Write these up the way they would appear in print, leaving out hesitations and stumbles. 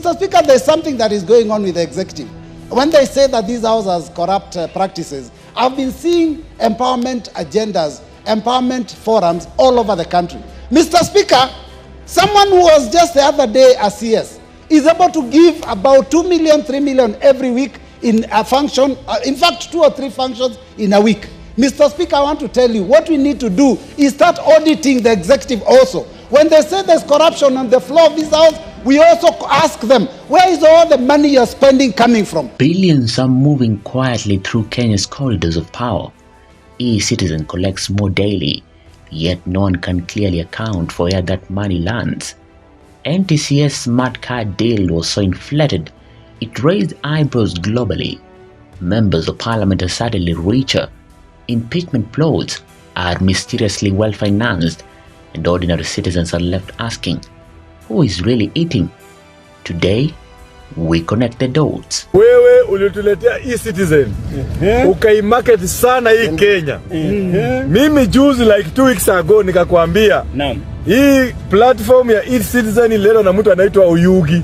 Mr. Speaker, there's something that is going on with the executive. When they say that this house has corrupt practices, I've been seeing empowerment agendas, empowerment forums all over the country. Mr. Speaker, someone who was just the other day a CS is able to give about 2 million, 3 million every week in a function, in fact 2 or 3 functions in a week. Mr. Speaker, I want to tell you, what we need to do is start auditing the executive also. When they say there's corruption on the floor of this house, we also ask them, where is all the money you're spending coming from? Billions are moving quietly through Kenya's corridors of power. E-Citizen collects more daily, yet no one can clearly account for where that money lands. NTSA's smart card deal was so inflated, it raised eyebrows globally. Members of parliament are suddenly richer. Impeachment plots are mysteriously well-financed, and ordinary citizens are left asking, who is really eating? Today, we connect the dots. Wewe ulituletea e-Citizen, ukaimarket sana hii Kenya. Mimi juzi like 2 weeks ago nikakwambia, hii platform ya e-Citizen ilero na mtu anaitwa Oyugi.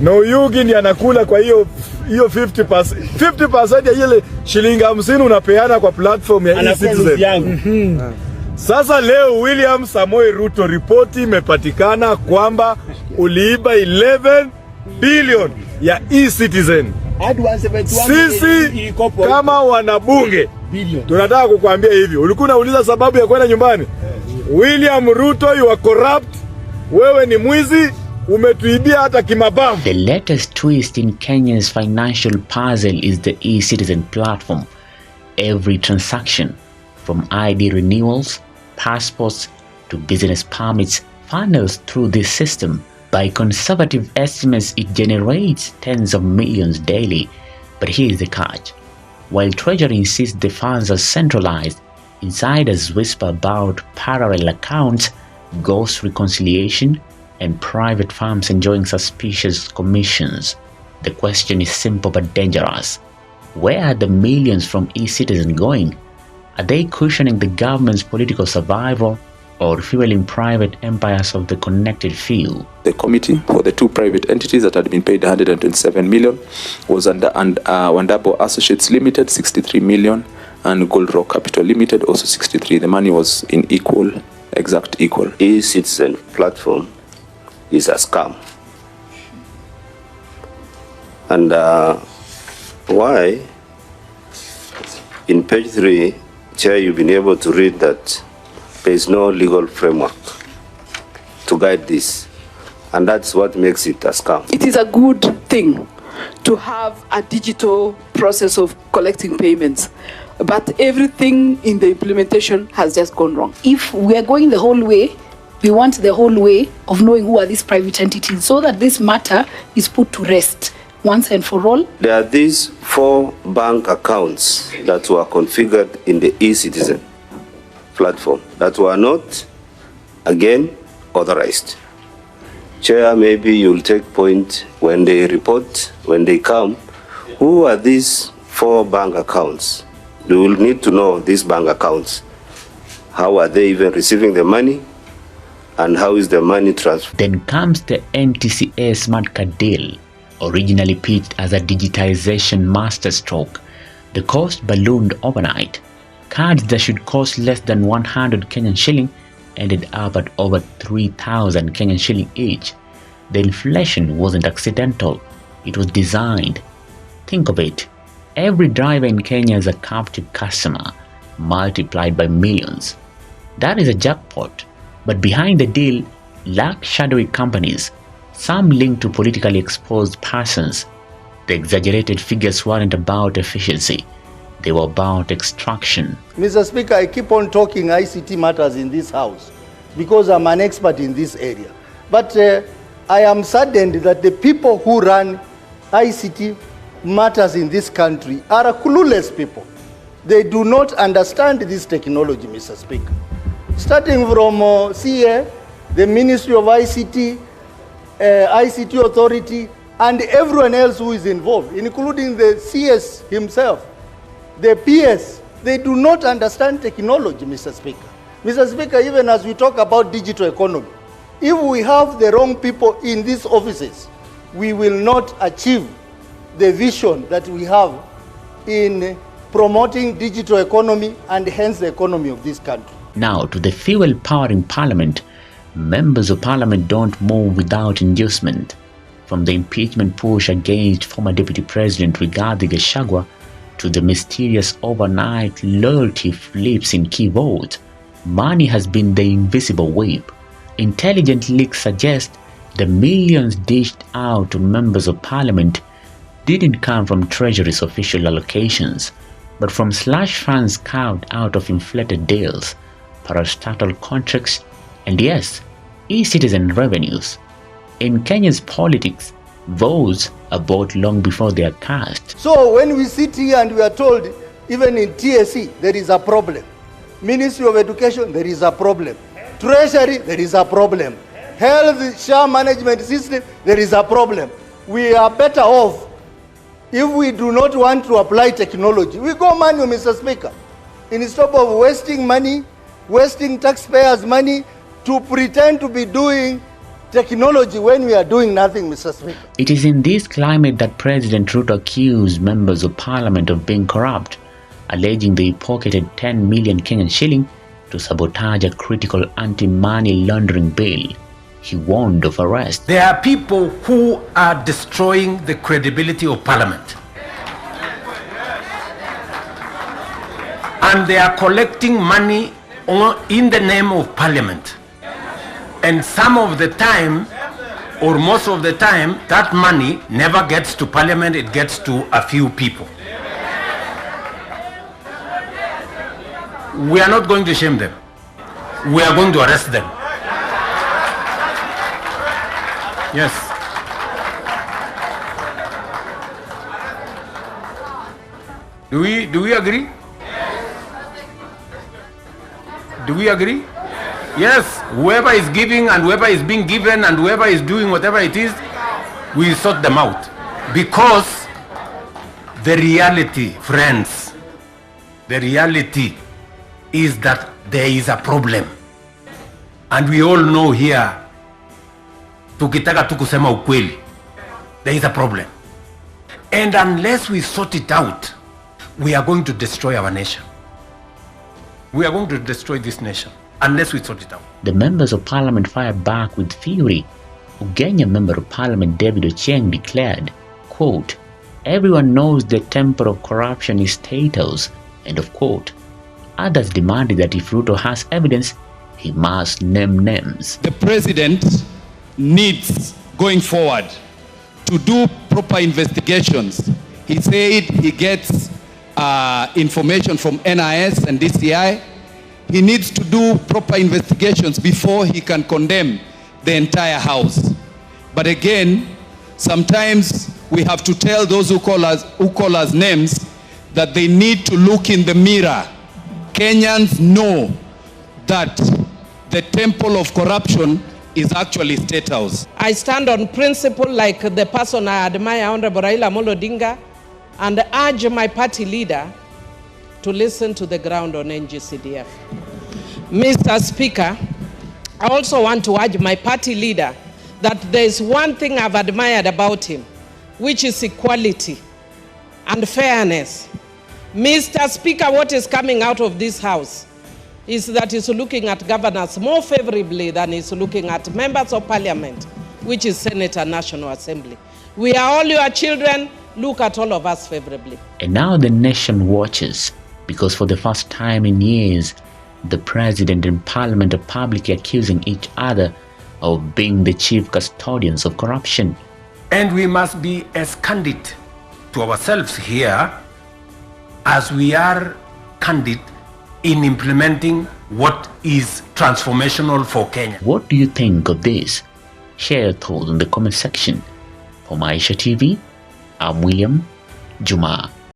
Na Oyugi ni anakula kwa hiyo 50% ya ile shilingi 50 unapeana kwa platform ya e-Citizen. Sasa leo William Samoei Ruto ripoti imepatikana kwamba uliiba 11 billion ya e-Citizen. Sisi kama wanabunge tunataka kukuambia hivi, ulikuwa unauliza sababu ya kwenda nyumbani. William Ruto, you are corrupt, wewe ni mwizi, umetuibia hata kimabavu. The latest twist in Kenya's financial puzzle is the e-Citizen platform. Every transaction, from ID renewals, passports, to business permits, funnels through this system. By conservative estimates, it generates tens of millions daily. But here is the catch. While Treasury insists the funds are centralized, insiders whisper about parallel accounts, ghost reconciliation, and private firms enjoying suspicious commissions. The question is simple but dangerous. Where are the millions from e-Citizen going? Are they cushioning the government's political survival or fueling private empires of the connected few? The committee for the 2 private entities that had been paid 127 million was under Wandabo Associates Limited 63 million and Gold Rock Capital Limited also 63. The money was in exact equal. E-Citizen platform is a scam. And why? In page 3, Chair, you've been able to read that there is no legal framework to guide this. And that's what makes it a scam. It is a good thing to have a digital process of collecting payments, but everything in the implementation has just gone wrong. If we are going the whole way, we want the whole way of knowing who are these private entities so that this matter is put to rest once and for all. There are these 4 bank accounts that were configured in the e-Citizen platform that were not, again, authorized. Chair, maybe you'll take point when they report, when they come, who are these 4 bank accounts? You will need to know these bank accounts. How are they even receiving the money? And how is the money transferred? Then comes the NTSA smart card deal. Originally pitched as a digitization masterstroke, the cost ballooned overnight. Cards that should cost less than 100 Kenyan shilling ended up at over 3,000 Kenyan shilling each. The inflation wasn't accidental, it was designed. Think of it, every driver in Kenya is a captive customer, multiplied by millions. That is a jackpot. But behind the deal lurk shadowy companies, some linked to politically exposed persons. The exaggerated figures weren't about efficiency, they were about extraction. Mr. Speaker, I keep on talking ICT matters in this house because I'm an expert in this area. But I am saddened that the people who run ICT matters in this country are clueless people. They do not understand this technology, Mr. Speaker. Starting from CA, the Ministry of ICT, ICT Authority, and everyone else who is involved, including the CS himself, the PS, they do not understand technology, Mr. Speaker. Mr. Speaker, even as we talk about digital economy, if we have the wrong people in these offices, we will not achieve the vision that we have in promoting digital economy and hence the economy of this country. Now, to the fuel powering parliament, members of parliament don't move without inducement. From the impeachment push against former Deputy President Rigathi Gachagua to the mysterious overnight loyalty flips in key votes, money has been the invisible whip. Intelligent leaks suggest the millions dished out to members of parliament didn't come from Treasury's official allocations, but from slush funds carved out of inflated deals, parastatal contracts, and yes, e-citizen revenues. In Kenya's politics, votes are bought long before they are cast. So when we sit here and we are told, even in NTSA, there is a problem. Ministry of Education, there is a problem. Treasury, there is a problem. Health share management system, there is a problem. We are better off if we do not want to apply technology. We go manual, Mr. Speaker. Instead of wasting money, wasting taxpayers' money to pretend to be doing technology when we are doing nothing, Mr. Speaker. It is in this climate that President Ruto accused members of parliament of being corrupt, alleging they pocketed 10 million Kenyan shilling to sabotage a critical anti-money laundering bill. He warned of arrest. There are people who are destroying the credibility of parliament. And they are collecting money in the name of parliament. And some of the time, or most of the time, that money never gets to parliament, it gets to a few people. We are not going to shame them. We are going to arrest them. Yes. Do we agree? Do we agree? Yes. Whoever is giving and whoever is being given and whoever is doing whatever it is, we sort them out. Because the reality, friends, the reality is that there is a problem. And we all know here, tukitaka tu kusema ukweli, there is a problem. And unless we sort it out, we are going to destroy our nation. We are going to destroy this nation unless we sort it out. The members of parliament fired back with fury. Ugenya member of parliament David Ochieng declared, quote, "Everyone knows the temper of corruption is STATEHOUSE," end of quote. Others demanded that if Ruto has evidence, he must name names. The president needs, going forward, to do proper investigations. He said he gets information from NIS and DCI. He needs to do proper investigations before he can condemn the entire house. But again, sometimes we have to tell those who call us names that they need to look in the mirror. Kenyans know that the temple of corruption is actually STATEHOUSE. I stand on principle like the person I admire, Honorable Raila Amolo Odinga, and urge my party leader to listen to the ground on NGCDF. Mr. Speaker, I also want to urge my party leader that there is one thing I've admired about him, which is equality and fairness. Mr. Speaker, what is coming out of this house is that he's looking at governors more favorably than he's looking at members of parliament, which is Senate and National Assembly. We are all your children. Look at all of us favorably. And now the nation watches, because for the first time in years, the president and parliament are publicly accusing each other of being the chief custodians of corruption. And we must be as candid to ourselves here as we are candid in implementing what is transformational for Kenya. What do you think of this? Share your thoughts in the comment section. For Maisha TV, I'm William Juma.